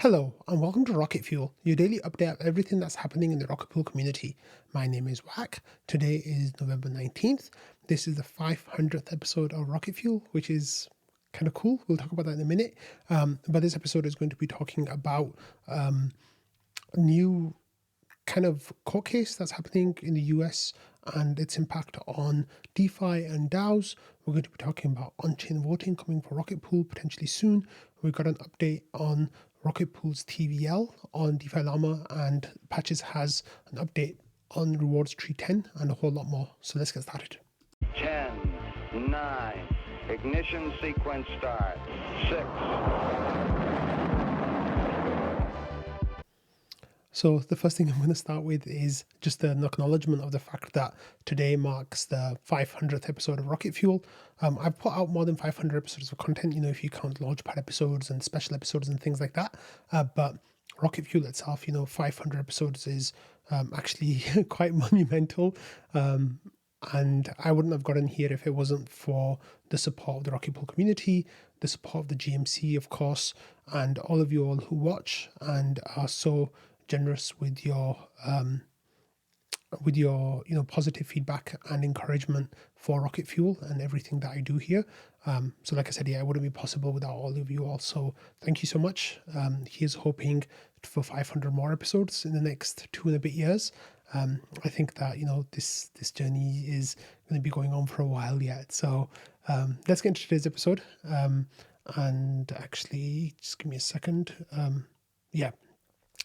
Hello, and welcome to Rocket Fuel, your daily update of everything that's happening in the Rocket Fuel community. My name is Wack. Today is November 19th. This is the 500th episode of Rocket Fuel, which is kind of cool. We'll talk about that in a minute. But this episode is going to be talking about a new kind of court case that's happening in the US and its impact on DeFi and DAOs. We're going to be talking about on-chain voting coming for Rocket Pool potentially soon. We've got an update on Rocket Pool's TVL on Defi Llama, and Patches has an update on Rewards Tree 10 and a whole lot more. So let's get started. 10, 9, ignition sequence start, 6. So the first thing I'm going to start with is just an acknowledgement of the fact that today marks the 500th episode of Rocket Fuel. I've put out more than 500 episodes of content, if you count Launchpad episodes and special episodes and things like that. But Rocket Fuel itself, 500 episodes is actually quite monumental. And I wouldn't have gotten here if it wasn't for the support of the Rocket Pool community, the support of the GMC, of course, and all of you all who watch and are so generous with your positive feedback and encouragement for Rocket Fuel and everything that I do here. So like I said, it wouldn't be possible without all of you all. So thank you so much. Here's hoping for 500 more episodes in the next 2 and a bit years. I think that this journey is going to be going on for a while yet. So let's get into today's episode. And actually, just give me a second.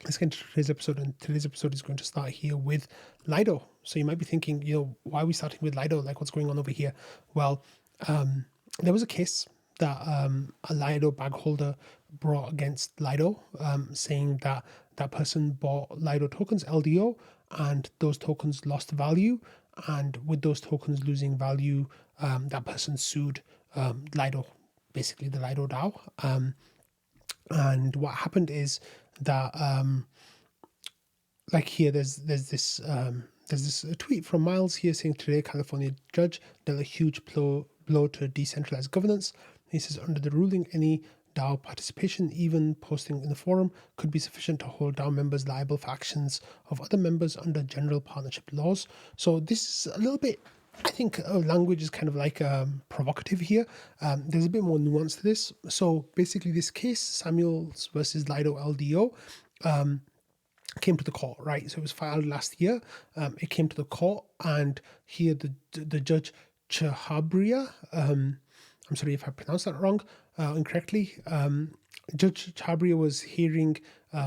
Let's get into today's episode, and today's episode is going to start here with Lido. So you might be thinking, why are we starting with Lido? Like, what's going on over here? Well, there was a case that a Lido bag holder brought against Lido, saying that that person bought Lido tokens, LDO, and those tokens lost value. And with those tokens losing value, that person sued Lido, basically the Lido DAO. And what happened is that like here there's this tweet from Miles here saying, today California judge dealt a huge blow to decentralized governance. He says, under the ruling, any DAO participation, even posting in the forum, could be sufficient to hold DAO members liable for actions of other members under general partnership laws. So this is a little bit, I think language is kind of like provocative here. There's a bit more nuance to this. So basically this case, Samuels versus Lido LDO, came to the court, right? So it was filed last year. It came to the court, and here the judge Chahabria, I'm sorry if I pronounced that wrong, incorrectly. Judge Chahabria was hearing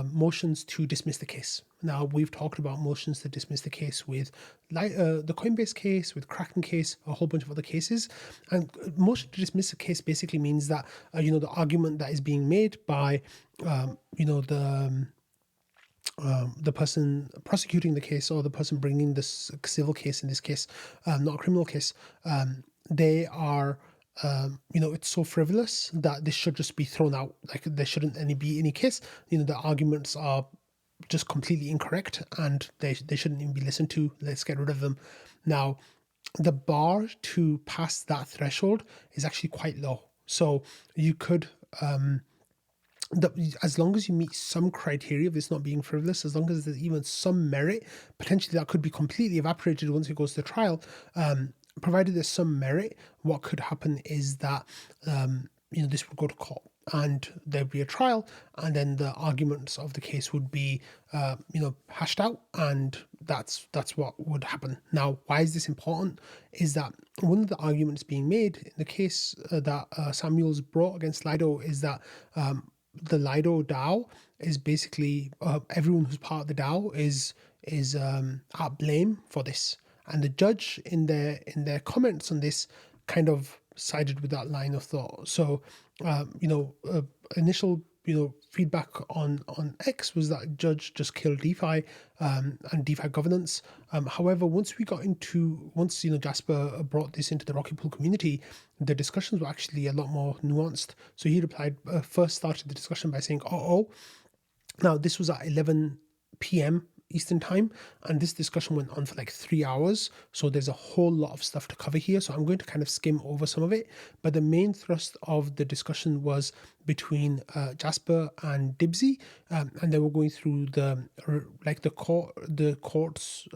motions to dismiss the case. Now, we've talked about motions to dismiss the case with the Coinbase case, with Kraken case, a whole bunch of other cases. And motion to dismiss the case basically means that, the argument that is being made by, the person prosecuting the case, or the person bringing this civil case, in this case, not a criminal case, they are, it's so frivolous that this should just be thrown out. Like, there shouldn't be any case. The arguments are just completely incorrect, and they shouldn't even be listened to. Let's get rid of them. Now, the bar to pass that threshold is actually quite low. So you could, as long as you meet some criteria of this not being frivolous, as long as there's even some merit, potentially that could be completely evaporated once it goes to trial. Provided there's some merit, what could happen is that this would go to court, and there'd be a trial, and then the arguments of the case would be hashed out, and that's what would happen. Now, why is this important? Is that one of the arguments being made in the case that Samuels brought against Lido is that the Lido DAO is basically everyone who's part of the DAO is at blame for this. And the judge in their comments on this kind of sided with that line of thought. So, initial, feedback on X was that judge just killed DeFi and DeFi governance. However, once Jasper brought this into the Rocket Pool community, the discussions were actually a lot more nuanced. So he replied, first started the discussion by saying, now this was at 11 p.m. Eastern time, and this discussion went on for like 3 hours. So there's a whole lot of stuff to cover here. So I'm going to kind of skim over some of it. But the main thrust of the discussion was between Jasper and Dibsy, and they were going through the court's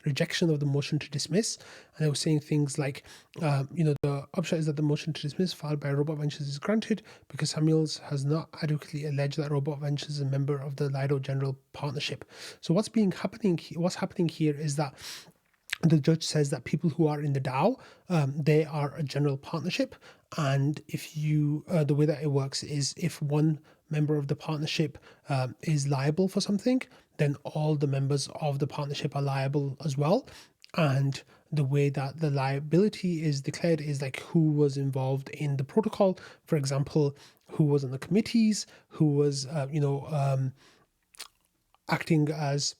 rejection of the motion to dismiss. And they were saying things like, the upshot is that the motion to dismiss filed by Robot Ventures is granted because Samuels has not adequately alleged that Robot Ventures is a member of the Lido General Partnership. So what's happening here is that the judge says that people who are in the DAO, they are a general partnership, and if you, the way that it works is if one member of the partnership is liable for something, then all the members of the partnership are liable as well. And the way that the liability is declared is like who was involved in the protocol. For example, who was on the committees, who was, acting as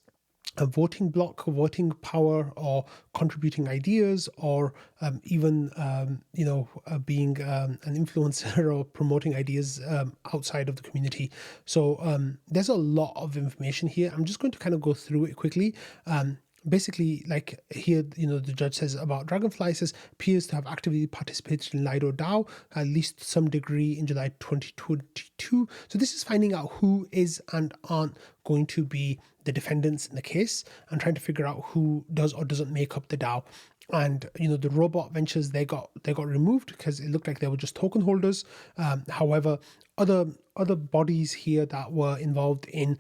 a voting block, voting power, or contributing ideas, or even being an influencer or promoting ideas outside of the community. So there's a lot of information here. I'm just going to kind of go through it quickly. Basically, like here, the judge says about Dragonfly, says appears to have actively participated in Lido DAO at least some degree in July 2022. So this is finding out who is and aren't going to be the defendants in the case, and trying to figure out who does or doesn't make up the DAO. And the Robot Ventures, they got removed because it looked like they were just token holders. However, other bodies here that were involved in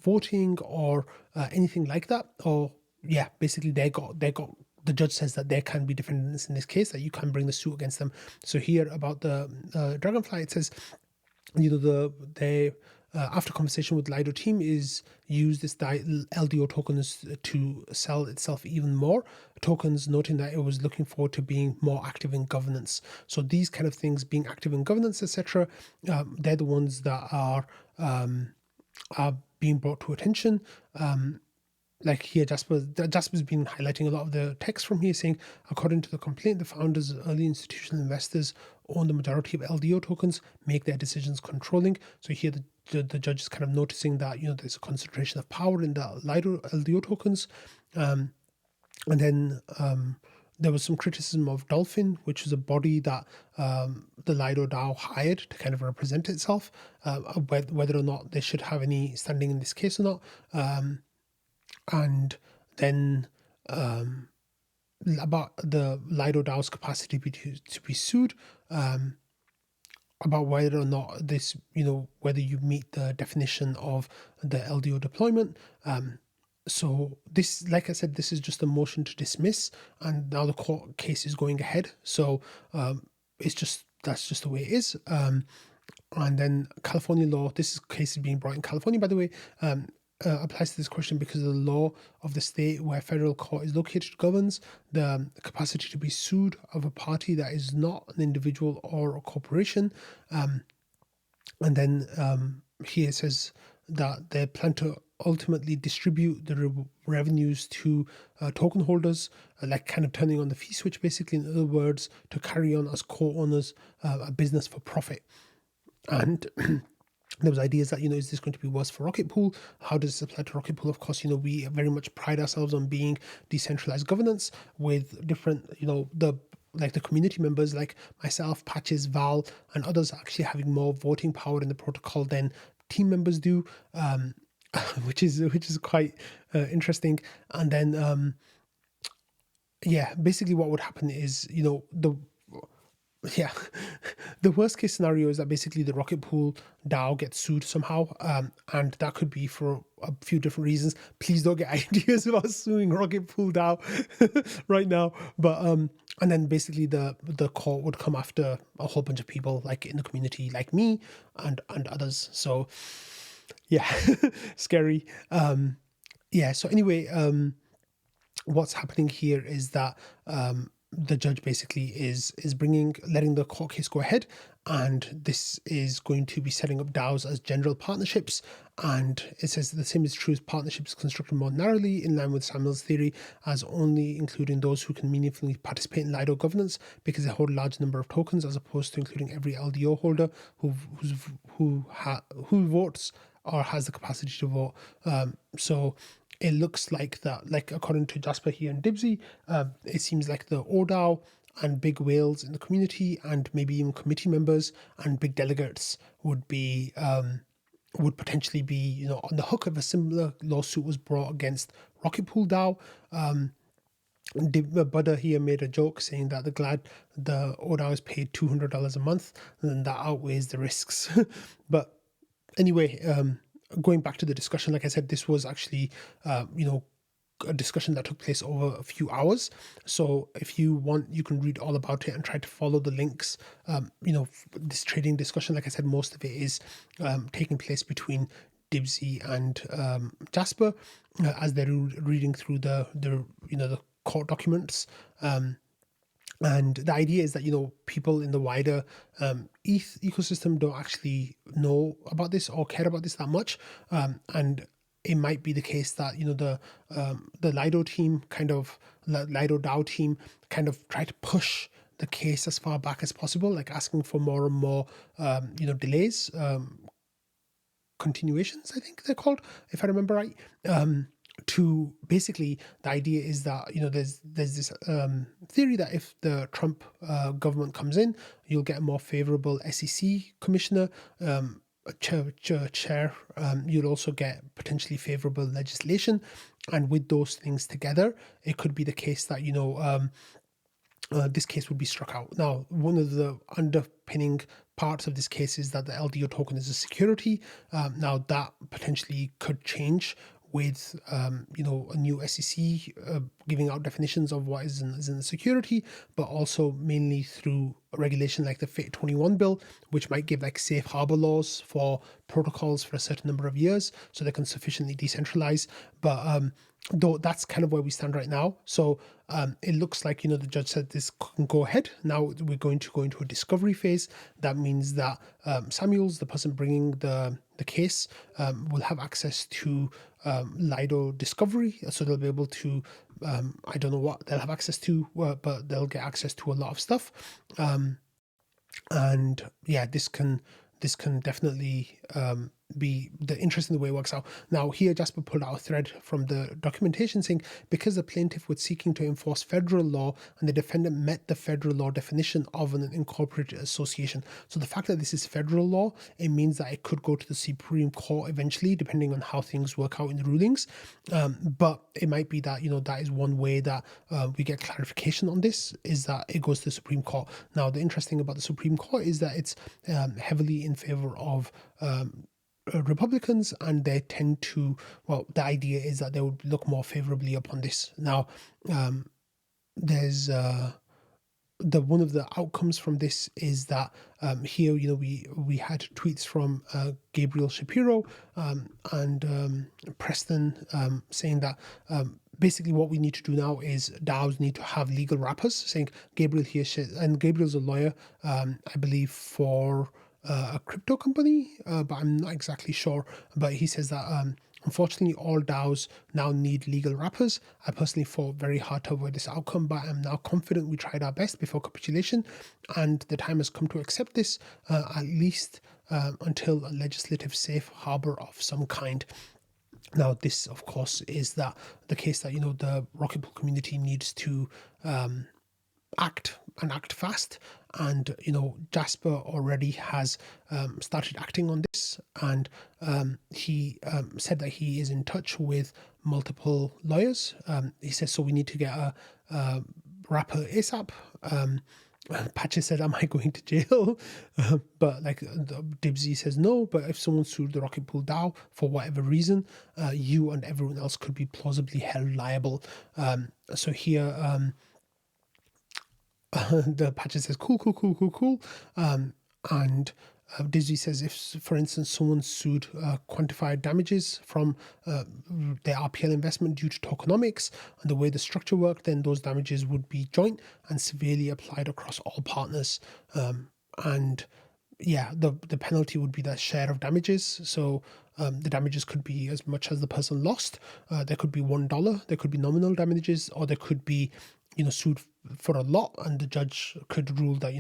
voting or anything like that, or basically they got the judge says that they can be defendants in this case, that you can bring the suit against them. So here about the Dragonfly, it says they after conversation with Lido team is use this LDO tokens to sell itself even more tokens, noting that it was looking forward to being more active in governance. So these kind of things, being active in governance, etc., they're the ones that are being brought to attention. Like here, Jasper's been highlighting a lot of the text from here, saying, according to the complaint, the founders, early institutional investors own the majority of LDO tokens, make their decisions controlling. So here, the judge is kind of noticing that there's a concentration of power in the Lido LDO tokens, and then there was some criticism of Dolphin, which was a body that the Lido DAO hired to kind of represent itself, whether or not they should have any standing in this case or not. And then about the Lido DAO's capacity to be sued, about whether or not this, whether you meet the definition of the LDO deployment. So this, like I said, this is just a motion to dismiss, and now the court case is going ahead. So that's just the way it is. And then California law, this case is being brought in California, by the way, applies to this question because the law of the state where federal court is located governs the capacity to be sued of a party that is not an individual or a corporation. And then here it says that they plan to ultimately distribute the revenues to token holders, like kind of turning on the fee switch, basically, in other words, to carry on as co-owners a business for profit. And there was ideas that, is this going to be worse for Rocket Pool? How does this apply to Rocket Pool? Of course, we very much pride ourselves on being decentralized governance with different, the community members like myself, Patches, Val, and others actually having more voting power in the protocol than team members do, which is quite interesting. And then, basically what would happen is, the worst case scenario is that basically the Rocket Pool DAO gets sued somehow, and that could be for a few different reasons. Please don't get ideas about suing Rocket Pool DAO right now. But and then basically the court would come after a whole bunch of people like in the community, like me and others. So scary. So anyway, what's happening here is that the judge basically is letting the court case go ahead, and this is going to be setting up DAOs as general partnerships. And it says the same is true as partnerships constructed more narrowly in line with Samuel's theory, as only including those who can meaningfully participate in Lido governance because they hold a large number of tokens, as opposed to including every LDO holder who votes or has the capacity to vote. So it looks like that, like according to Jasper here and Dibsy, it seems like the ODAO and big whales in the community and maybe even committee members and big delegates would be would potentially be, on the hook if a similar lawsuit was brought against Rocket Pool DAO. Buddha here made a joke saying that the ODAO is paid $200 a month, and then that outweighs the risks. But anyway, going back to the discussion, like I said, this was actually, a discussion that took place over a few hours. So if you want, you can read all about it and try to follow the links. This trading discussion, like I said, most of it is taking place between Dibsy and Jasper as they're reading through the court documents. And the idea is that, people in the wider ETH ecosystem don't actually know about this or care about this that much. And it might be the case that, the Lido team Lido DAO team kind of try to push the case as far back as possible, like asking for more and more, delays, continuations, I think they're called, if I remember right. To basically, the idea is that, there's this theory that if the Trump government comes in, you'll get a more favorable SEC commissioner, chair. You'll also get potentially favorable legislation, and with those things together, it could be the case that this case would be struck out. Now, one of the underpinning parts of this case is that the LDO token is a security. Now, that potentially could change with a new SEC giving out definitions of what is in the security, but also mainly through regulation like the FIT 21 bill, which might give like safe harbor laws for protocols for a certain number of years so they can sufficiently decentralize. But though that's kind of where we stand right now. So it looks like, the judge said this can go ahead. Now we're going to go into a discovery phase. That means that Samuels, the person bringing the case, will have access to Lido discovery. So they'll be able to, I don't know what they'll have access to, but they'll get access to a lot of stuff. And yeah, this can definitely be the interesting the way it works out. Now here Jasper pulled out a thread from the documentation saying, because the plaintiff was seeking to enforce federal law and the defendant met the federal law definition of an incorporated association. So the fact that this is federal law, it means that it could go to the Supreme Court eventually, depending on how things work out in the rulings. But it might be that, that is one way that we get clarification on this, is that it goes to the Supreme Court. Now, the interesting about the Supreme Court is that it's heavily in favor of Republicans, and they tend to, the idea is that they would look more favorably upon this. Now, there's one of the outcomes from this is that here, we had tweets from Gabriel Shapiro and Preston saying that basically what we need to do now is DAOs need to have legal wrappers, saying Gabriel here, and Gabriel's a lawyer, I believe, for a crypto company, but I'm not exactly sure. But he says that unfortunately all DAOs now need legal wrappers. I personally fought very hard to avoid this outcome, but I'm now confident we tried our best before capitulation, and the time has come to accept this, at least until a legislative safe harbor of some kind. Now, this, of course, is that the case that, the Rocket Pool community needs to act fast, and Jasper already has started acting on this, and he said that he is in touch with multiple lawyers. He says, so we need to get a wrapper ASAP. Patches said, am I going to jail? But like Dibsy says no, but if someone sued the Rocket Pool DAO for whatever reason, you and everyone else could be plausibly held liable. So here the Patches says cool. And Dizzy says, if, for instance, someone sued quantified damages from their RPL investment due to tokenomics and the way the structure worked, then those damages would be joint and severely applied across all partners. And yeah, the penalty would be that share of damages. So the damages could be as much as the person lost. There could be $1, there could be nominal damages, or there could be sued for a lot, and the judge could rule that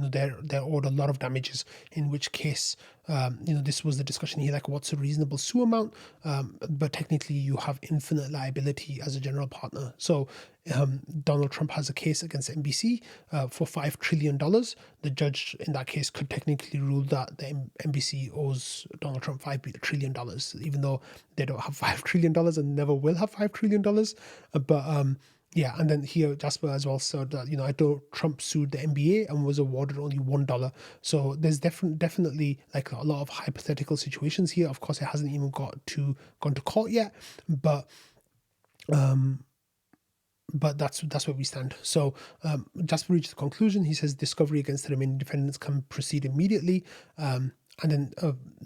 they're owed a lot of damages. In which case, this was the discussion here, like what's a reasonable sue amount? But technically, you have infinite liability as a general partner. So Donald Trump has a case against NBC for $5 trillion. The judge in that case could technically rule that the NBC owes Donald Trump $5 trillion, even though they don't have $5 trillion and never will have $5 trillion. But yeah, and then here Jasper as well said that I know Trump sued the NBA and was awarded only $1. So there's definitely like a lot of hypothetical situations here. Of course, it hasn't even gone to court yet, but that's where we stand. So Jasper reached the conclusion. He says discovery against the remaining defendants can proceed immediately. And then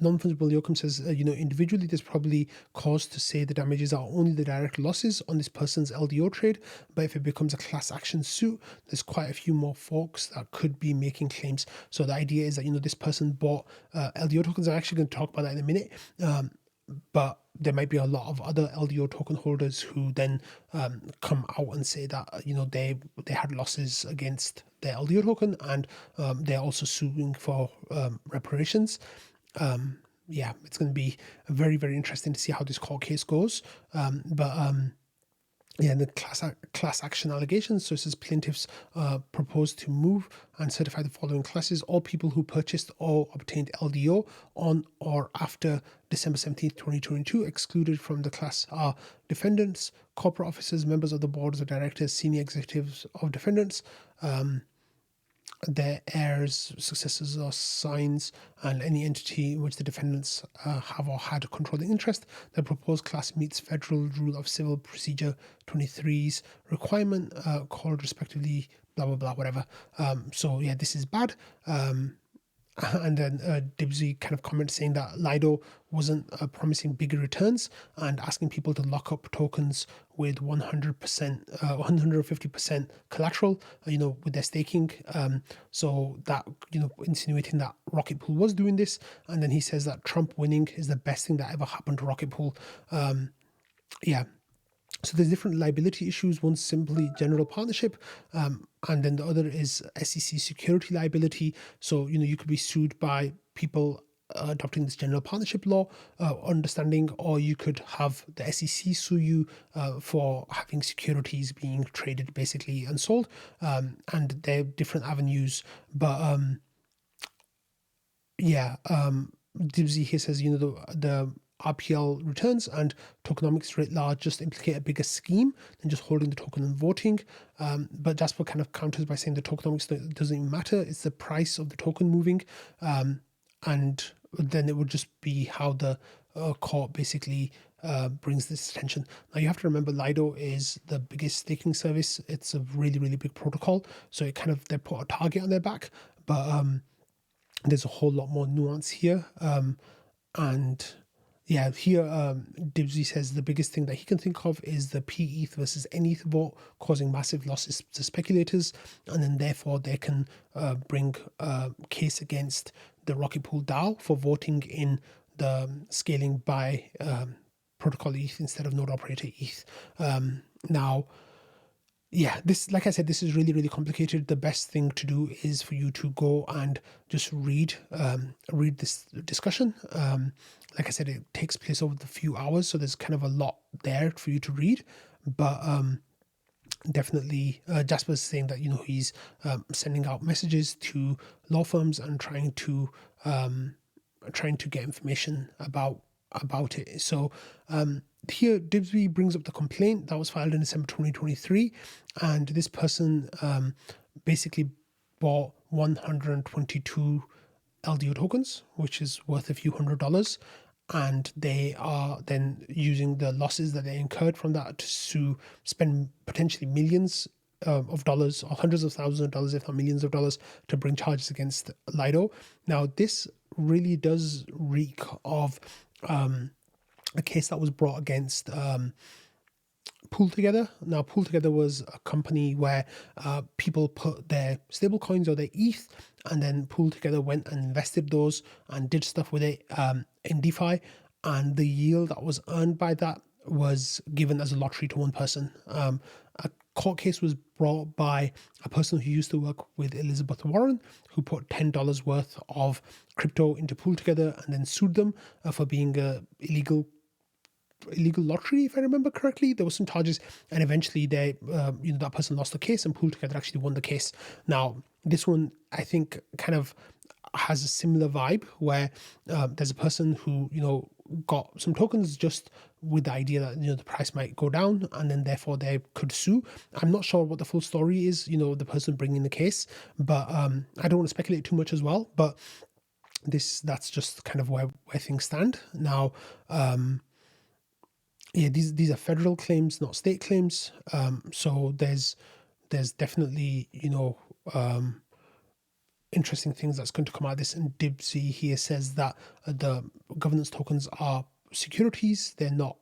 non-fungible Yoakum says, individually there's probably cause to say the damages are only the direct losses on this person's LDO trade. But if it becomes a class action suit, there's quite a few more folks that could be making claims. So the idea is that, this person bought LDO tokens. I'm actually going to talk about that in a minute. But there might be a lot of other LDO token holders who then come out and say that they had losses against their LDO token, and they're also suing for reparations. Yeah, it's going to be very, very interesting to see how this court case goes. Yeah, the class action allegations. So it says plaintiffs propose to move and certify the following classes: all people who purchased or obtained LDO on or after December 17th, 2022, excluded from the class are defendants, corporate officers, members of the boards of directors, senior executives of defendants, their heirs, successors, or signs, and any entity in which the defendants have or had a controlling interest. The proposed class meets Federal Rule of Civil Procedure 23's requirement, called respectively blah blah blah whatever. So yeah, this is bad. And then Dibsy kind of comments saying that Lido wasn't promising bigger returns and asking people to lock up tokens with 100%, 150% collateral, with their staking. So that, insinuating that Rocket Pool was doing this. And then he says that Trump winning is the best thing that ever happened to Rocket Pool. Yeah. So there's different liability issues. One's simply general partnership, and then the other is SEC security liability. So, you could be sued by people adopting this general partnership law understanding, or you could have the SEC sue you for having securities being traded basically and sold. And they're different avenues. But Dibsy here says, the RPL returns and tokenomics writ large just implicate a bigger scheme than just holding the token and voting. But Jasper kind of counters by saying the tokenomics doesn't even matter. It's the price of the token moving. And then it would just be how the court basically brings this attention. Now you have to remember Lido is the biggest staking service. It's a really, really big protocol. So it they put a target on their back. But there's a whole lot more nuance here. And yeah, here Dibsy says the biggest thing that he can think of is the PETH versus NETH vote causing massive losses to speculators, and then therefore they can bring a case against the Rocket Pool DAO for voting in the scaling by protocol ETH instead of node operator ETH. Now, yeah, this, like I said, this is really, really complicated. The best thing to do is for you to go and just read this discussion. Like I said, it takes place over the few hours, so there's kind of a lot there for you to read. But definitely, Jasper's saying that he's sending out messages to law firms and trying to get information about it. So here Dibsy brings up the complaint that was filed in December 2023, and this person basically bought 122 LDO tokens, which is worth a few $100s, and they are then using the losses that they incurred from that to spend potentially millions of dollars, or hundreds of thousands of dollars, if not millions of dollars, to bring charges against Lido. Now, this really does reek of a case that was brought against Pool Together. Now, Pool Together was a company where people put their stable coins or their ETH, and then Pool Together went and invested those and did stuff with it in DeFi, and the yield that was earned by that was given as a lottery to one person. court case was brought by a person who used to work with Elizabeth Warren, who put $10 worth of crypto into pool together and then sued them for being a illegal lottery, if I remember correctly. There were some charges, and eventually that person lost the case, and Pool Together actually won the case. Now, this one I think kind of has a similar vibe where there's a person who got some tokens just with the idea that the price might go down, and then therefore they could sue. I'm not sure what the full story is, the person bringing the case, but I don't want to speculate too much as well. But that's just kind of where things stand now. These are federal claims, not state claims. So there's definitely interesting things that's going to come out of this. And Dibsy here says that the governance tokens are securities; they're not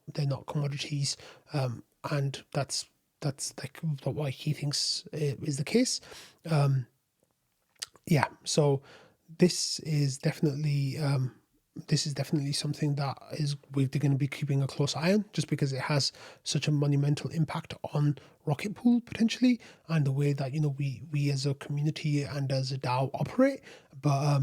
commodities, and that's like what he thinks is the case. So this is definitely something that we're going to be keeping a close eye on, just because it has such a monumental impact on Rocket Pool potentially, and the way that we as a community and as a DAO operate. But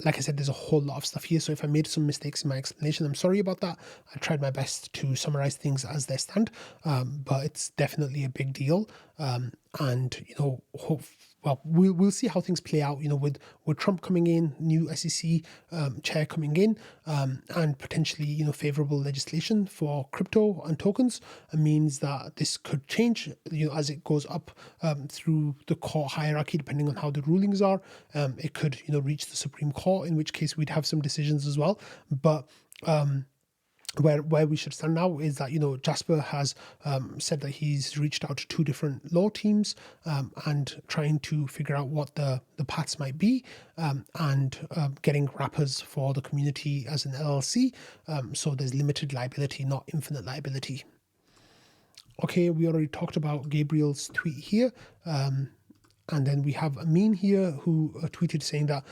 like I said, there's a whole lot of stuff here, so if I made some mistakes in my explanation, I'm sorry about that. I tried my best to summarize things as they stand, but it's definitely a big deal. And we'll see how things play out. With Trump coming in, new SEC chair coming in, and potentially favorable legislation for crypto and tokens, means that this could change. As it goes up through the court hierarchy, depending on how the rulings are. It could reach the Supreme Court, in which case we'd have some decisions as well. But where we should stand now is that Jasper has said that he's reached out to 2 different law teams and trying to figure out what the paths might be, and getting wrappers for the community as an LLC, so there's limited liability, not infinite liability. Okay, we already talked about Gabriel's tweet here. And then we have Amin here who tweeted saying that,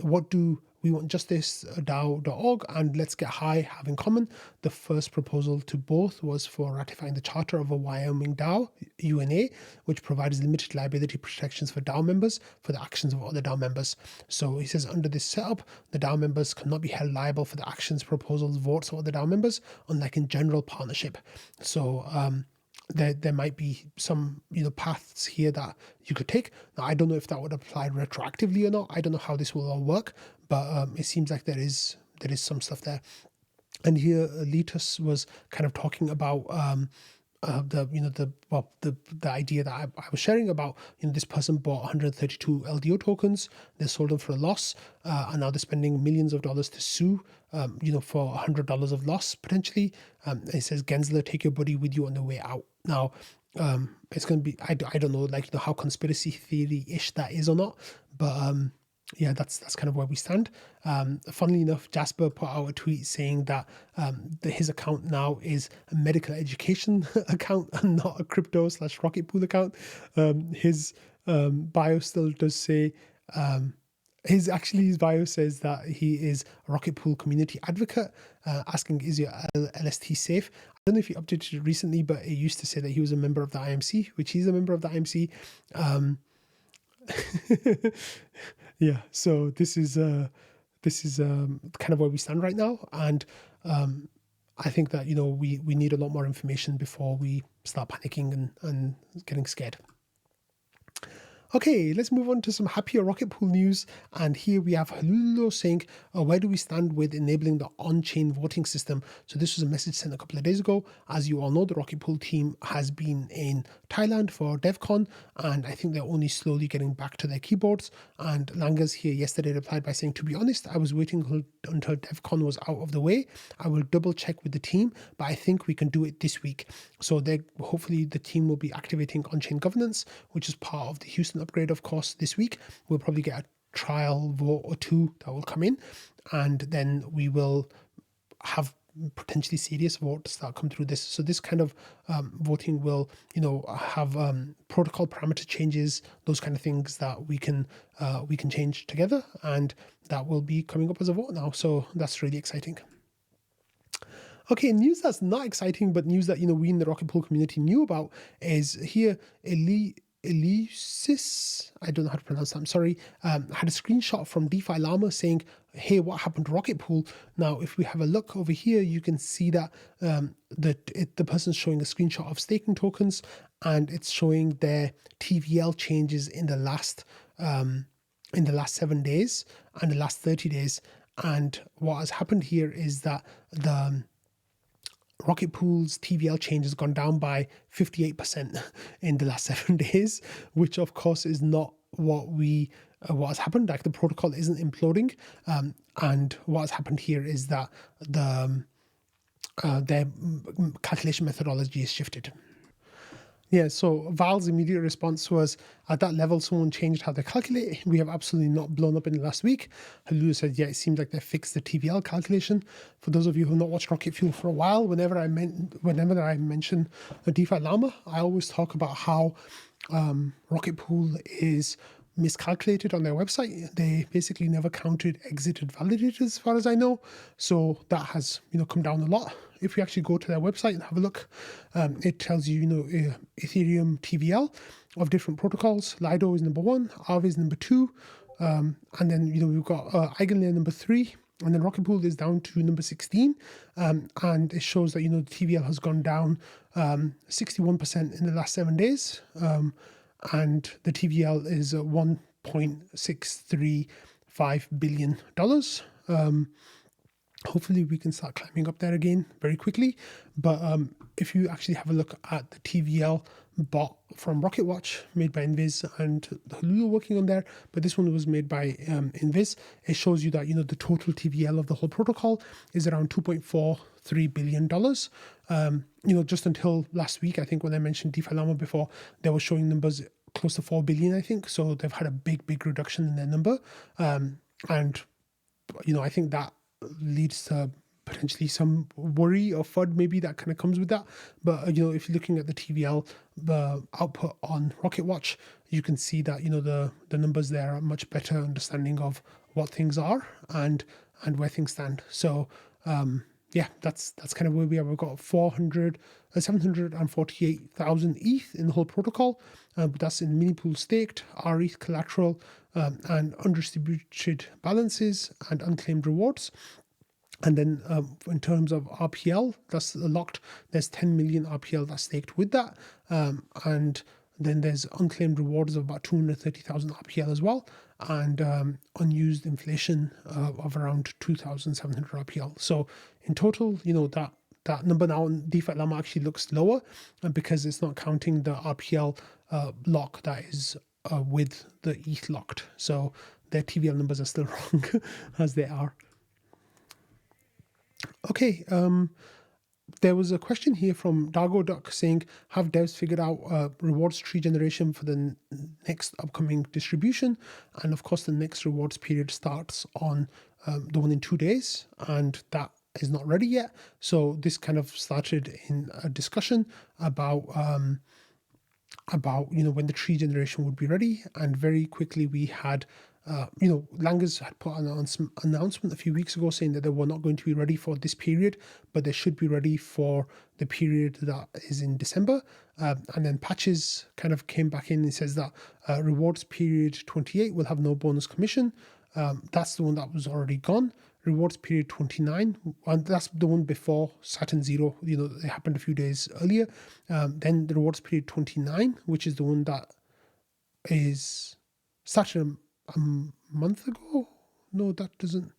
what do we want justice DAO.org and Let's Get High have in common? The first proposal to both was for ratifying the charter of a Wyoming DAO, UNA, which provides limited liability protections for DAO members for the actions of other DAO members. So he says, under this setup, the DAO members cannot be held liable for the actions, proposals, votes of other DAO members, unlike in general partnership. So there might be some paths here that you could take. Now, I don't know if that would apply retroactively or not. I don't know how this will all work, but it seems like there is some stuff there. And here Letus was kind of talking about the idea that I was sharing about, this person bought 132 LDO tokens, they sold them for a loss, and now they're spending millions of dollars to sue, for $100 of loss potentially. It says, Gensler, take your buddy with you on the way out. Now, it's going to be, I don't know, how conspiracy theory-ish that is or not, but that's kind of where we stand. Funnily enough, Jasper put out a tweet saying that his account now is a medical education account and not a crypto/rocket pool account. His bio still does say, his bio says that he is a Rocket Pool community advocate, asking, is your LST safe? I don't know if he updated it recently, but it used to say that he was a member of the IMC, which he's a member of the IMC. So this is kind of where we stand right now, and I think that we need a lot more information before we start panicking and getting scared. Okay, let's move on to some happier Rocket Pool news. And here we have Halulo saying, where do we stand with enabling the on-chain voting system? So this was a message sent a couple of days ago. As you all know, the Rocket Pool team has been in Thailand for DevCon, and I think they're only slowly getting back to their keyboards. And Langas here yesterday replied by saying, to be honest, I was waiting until DevCon was out of the way. I will double check with the team, but I think we can do it this week. So hopefully the team will be activating on-chain governance, which is part of the Houston upgrade, of course, this week. We'll probably get a trial vote or 2 that will come in, and then we will have potentially serious votes that come through this. So this kind of voting will, have protocol parameter changes, those kind of things that we can change together, and that will be coming up as a vote now. So that's really exciting. Okay, news that's not exciting, but news that we in the Rocket Pool community knew about is here. Elysis, I don't know how to pronounce that. I'm sorry. Had a screenshot from DeFi Llama saying, "Hey, what happened to Rocket Pool?" Now, if we have a look over here, you can see that the person's showing a screenshot of staking tokens, and it's showing their TVL changes in the last 7 days and the last 30 days. And what has happened here is that the Rocket Pool's TVL change has gone down by 58% in the last 7 days, which of course is not what has happened. Like, the protocol isn't imploding, and what has happened here is that their calculation methodology is shifted. Yeah, so Val's immediate response was, at that level, someone changed how they calculate. We have absolutely not blown up in the last week. Halulu said, yeah, it seems like they fixed the TVL calculation. For those of you who have not watched Rocket Fuel for a while, whenever I mention a DeFi Llama, I always talk about how Rocket Pool is miscalculated on their website. They basically never counted exited validators, as far as I know. So that has come down a lot. If we actually go to their website and have a look, it tells you Ethereum TVL of different protocols. Lido is number 1, Aave is number 2, and then we've got Eigenlayer number 3. And then Rocket Pool is down to number 16, and it shows that the TVL has gone down 61% in the last 7 days, and the TVL is $1.635 billion. Hopefully we can start climbing up there again very quickly. But if you actually have a look at the TVL bot from Rocket Watch, made by Invis, and Halulu working on there, but this one was made by Invis, it shows you that the total TVL of the whole protocol is around $2.43 billion. Just until last week, I think, when I mentioned DeFi Llama before, they were showing numbers close to 4 billion, I think. So they've had a big reduction in their number, and I think that leads to potentially some worry or FUD maybe that kind of comes with that. But if you're looking at the TVL, the output on Rocket Watch, you can see that the numbers there are much better understanding of what things are and where things stand. So yeah, that's kind of where we are. We've got 748,000 ETH in the whole protocol, but that's in mini pool staked, ETH collateral, and undistributed balances and unclaimed rewards. And then in terms of RPL, that's locked. There's 10 million RPL that's staked with that, and then there's unclaimed rewards of about 230,000 RPL as well, and unused inflation of around 2,700 RPL. So in total, that number now on DeFi Llama actually looks lower because it's not counting the RPL lock that is with the ETH locked. So their TVL numbers are still wrong as they are. Okay, there was a question here from Dago Duck saying, have devs figured out rewards tree generation for the next upcoming distribution? And of course, the next rewards period starts on the one in 2 days, and that is not ready yet. So this kind of started in a discussion about when the tree generation would be ready, and very quickly we had Langers had put an announcement a few weeks ago saying that they were not going to be ready for this period, but they should be ready for the period that is in December. And then Patches kind of came back in and says that rewards period 28 will have no bonus commission. That's the one that was already gone. Rewards period 29, and that's the one before Saturn Zero. It happened a few days earlier. Then the rewards period 29, which is the one that is started a month ago. No, that doesn't.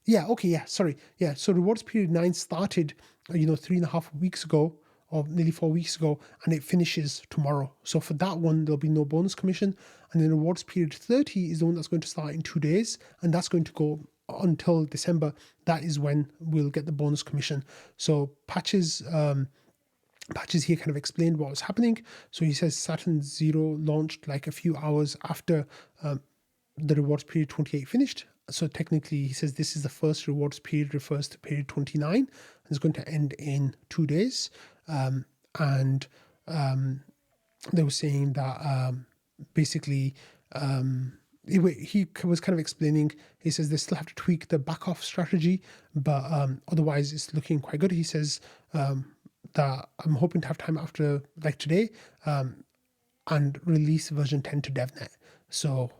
Yeah, okay, yeah, sorry. Yeah, so rewards period 9 started, 3.5 weeks ago, or nearly 4 weeks ago, and it finishes tomorrow. So for that one, there'll be no bonus commission. And then rewards period 30 is the one that's going to start in 2 days, and that's going to go until December. That is when we'll get the bonus commission. So Patches here kind of explained what was happening. So he says Saturn Zero launched like a few hours after the rewards period 28 finished. So technically, he says this is the first rewards period, refers to period 29, and it's going to end in 2 days. They were saying that basically he was kind of explaining, he says they still have to tweak the back off strategy, but otherwise it's looking quite good. He says that I'm hoping to have time after like today and release version 10 to DevNet. So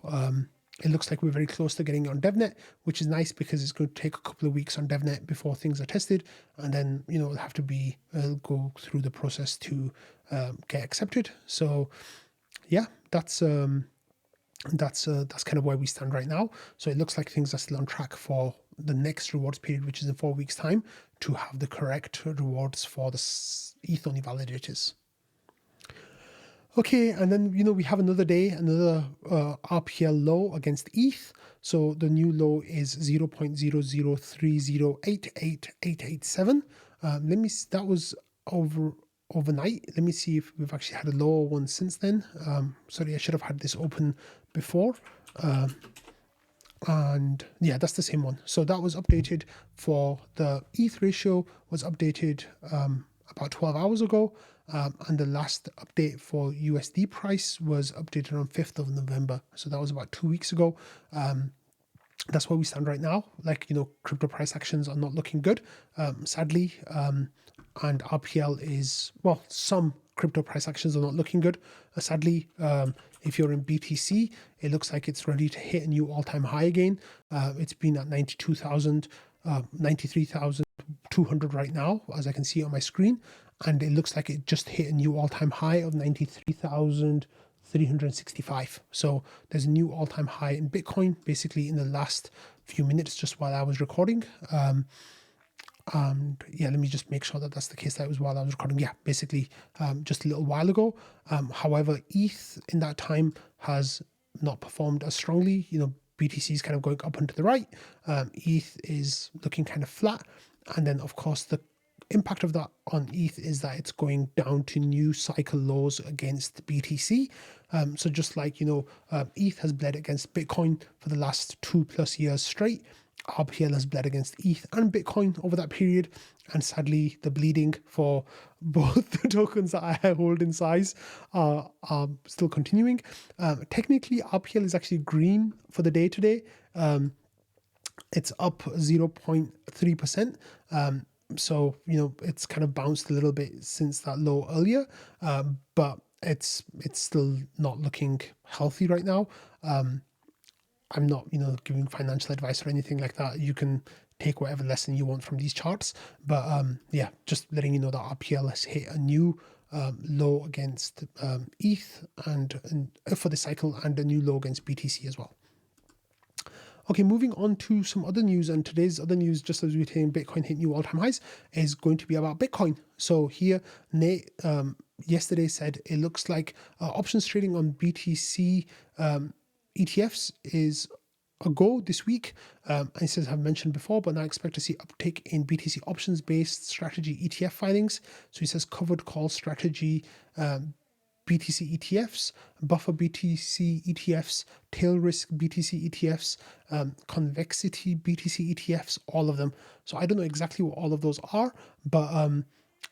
it looks like we're very close to getting it on DevNet, which is nice because it's going to take a couple of weeks on DevNet before things are tested, and then it'll have to be go through the process to get accepted. So yeah, that's kind of where we stand right now. So it looks like things are still on track for the next rewards period, which is in 4 weeks' time, to have the correct rewards for the ETH-only validators. Okay, and then we have another day, another RPL low against ETH. So the new low is 0.003088887. That was overnight. Let me see if we've actually had a lower one since then. Sorry, I should have had this open before. And yeah, that's the same one. So that was updated for the ETH ratio was updated about 12 hours ago. And the last update for USD price was updated on 5th of November. So that was about 2 weeks ago. That's where we stand right now. Like, crypto price actions are not looking good, sadly. And RPL is, well, some crypto price actions are not looking good. Sadly, if you're in BTC, it looks like it's ready to hit a new all-time high again. It's been at 93,200 right now, as I can see on my screen. And it looks like it just hit a new all-time high of 93,365. So there's a new all-time high in Bitcoin, basically in the last few minutes, just while I was recording. And yeah, let me just make sure that that's the case. That was while I was recording. Yeah, basically just a little while ago. However, ETH in that time has not performed as strongly. BTC is kind of going up and to the right. ETH is looking kind of flat. And then, of course, the impact of that on ETH is that it's going down to new cycle lows against BTC. So just like, ETH has bled against Bitcoin for the last 2+ years straight, RPL has bled against ETH and Bitcoin over that period. And sadly, the bleeding for both the tokens that I hold in size are still continuing. Technically, RPL is actually green for the day today. It's up 0.3%. So, it's kind of bounced a little bit since that low earlier, but it's still not looking healthy right now. I'm not, giving financial advice or anything like that. You can take whatever lesson you want from these charts. But yeah, just letting you know that RPL has hit a new low against ETH and for the cycle, and a new low against BTC as well. Okay, moving on to some other news, and today's other news, just as we're saying Bitcoin hit new all-time highs, is going to be about Bitcoin. So here, Nate yesterday said it looks like options trading on BTC ETFs is a go this week. And he says, I've mentioned before, but now I expect to see uptick in BTC options-based strategy ETF filings. So he says covered call strategy BTC ETFs, buffer BTC ETFs, tail risk BTC ETFs, convexity BTC ETFs, all of them. So I don't know exactly what all of those are, but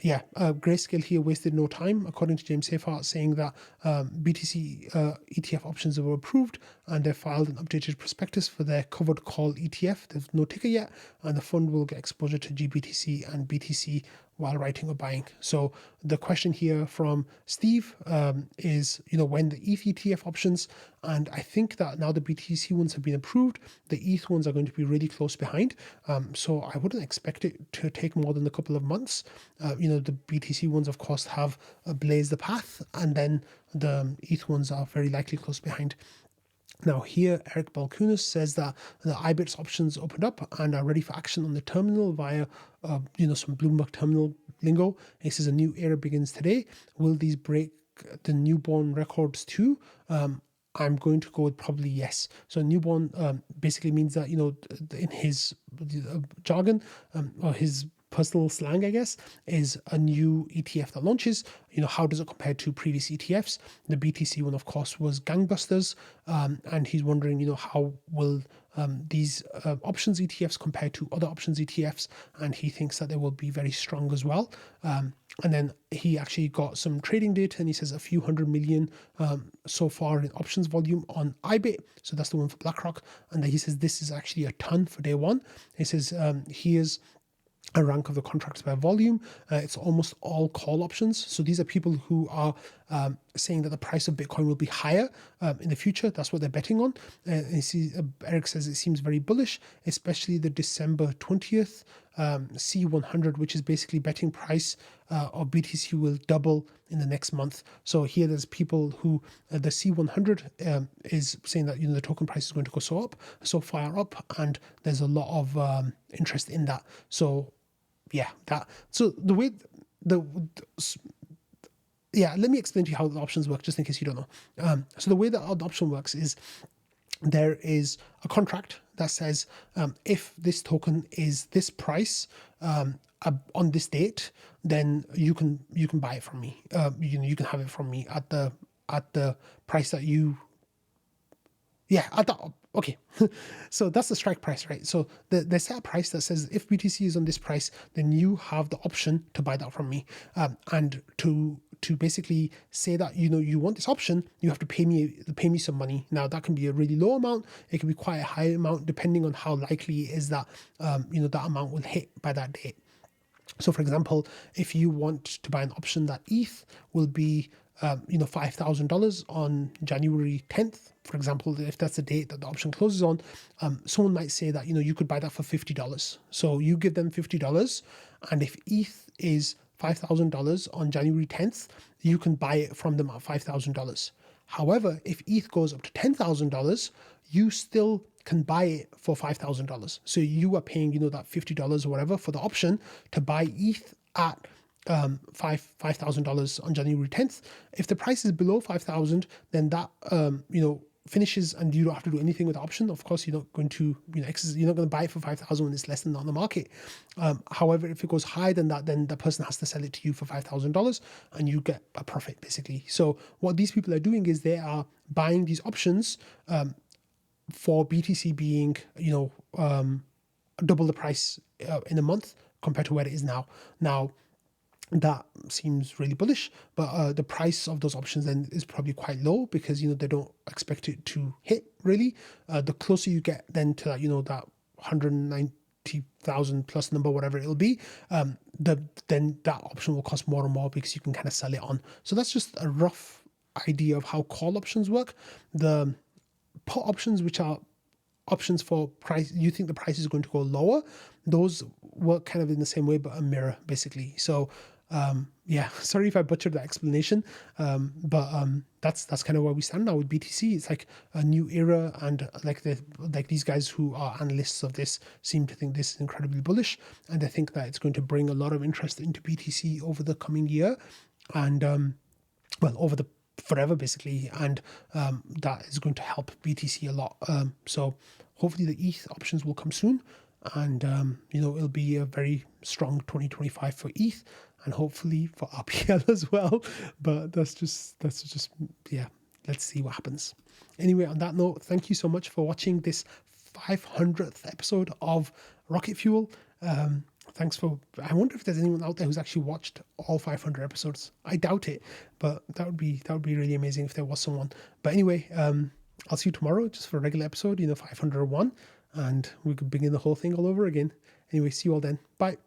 yeah, Grayscale here wasted no time, according to James Seyfarth, saying that BTC ETF options were approved and they filed an updated prospectus for their covered call ETF. There's no ticker yet, and the fund will get exposure to GBTC and BTC while writing or buying. So the question here from Steve is, when the ETH ETF options, and I think that now the BTC ones have been approved, the ETH ones are going to be really close behind. So I wouldn't expect it to take more than a couple of months. The BTC ones, of course, have blazed the path, and then the ETH ones are very likely close behind. Now here, Eric Balkunas says that the IBITS options opened up and are ready for action on the terminal via, some Bloomberg terminal lingo. He says a new era begins today. Will these break the newborn records too? I'm going to go with probably yes. So newborn basically means that, in his jargon or his personal slang, I guess, is a new ETF that launches. How does it compare to previous ETFs? The BTC one, of course, was gangbusters, and he's wondering, how will these options ETFs compared to other options ETFs, and he thinks that they will be very strong as well. And then he actually got some trading data, and he says a few 100 million so far in options volume on IBIT. So that's the one for BlackRock. And then he says this is actually a ton for day one. He says here's a rank of the contracts by volume. It's almost all call options. So these are people who are saying that the price of Bitcoin will be higher in the future. That's what they're betting on. Eric says it seems very bullish, especially the December 20th C100, which is basically betting price of BTC will double in the next month. So here there's people who the C100 is saying that the token price is going to go so far up, and there's a lot of interest in that. So yeah, let me explain to you how the options work, just in case you don't know. So the way that the option works is there is a contract that says if this token is this price on this date, then you can buy it from me. You can have it from me at the price that you. Yeah, okay. So that's the strike price, right? So the set price that says if BTC is on this price, then you have the option to buy that from me. And to basically say that you want this option, you have to pay me some money. Now that can be a really low amount, it can be quite a high amount depending on how likely it is that that amount will hit by that date. So for example, if you want to buy an option that ETH will be $5,000 on January 10th, for example, if that's the date that the option closes on, someone might say that you could buy that for $50. So you give them $50, and if ETH is $5,000 on January 10th, you can buy it from them at $5,000. However, if ETH goes up to $10,000, you still can buy it for $5,000. So you are paying that $50 or whatever for the option to buy ETH at $5,000 on January 10th. If the price is below 5,000, then that finishes and you don't have to do anything with the option. Of course, you're not going to you're not going to buy it for 5,000 when it's less than that on the market. However, if it goes higher than that, then the person has to sell it to you for $5,000 and you get a profit basically. So what these people are doing is they are buying these options for BTC being double the price in a month compared to where it is now. Now that seems really bullish, but the price of those options then is probably quite low because they don't expect it to hit really. The closer you get then to that that 190,000 plus number, whatever it'll be, then that option will cost more and more because you can kind of sell it on. So that's just a rough idea of how call options work. The put options, which are options for price, you think the price is going to go lower, those work kind of in the same way, but a mirror basically. So sorry if I butchered that explanation, but that's kind of where we stand now with BTC. It's like a new era, and like these guys who are analysts of this seem to think this is incredibly bullish, and I think that it's going to bring a lot of interest into BTC over the coming year, and over the forever basically, and that is going to help BTC a lot. So hopefully the ETH options will come soon, and it'll be a very strong 2025 for ETH, and hopefully for RPL as well. But that's just let's see what happens. Anyway, on that note, thank you so much for watching this 500th episode of Rocket Fuel. I wonder if there's anyone out there who's actually watched all 500 episodes. I doubt it, but that would be really amazing if there was someone. But anyway, I'll see you tomorrow just for a regular episode, 501, and we could begin the whole thing all over again. Anyway, see you all then. Bye.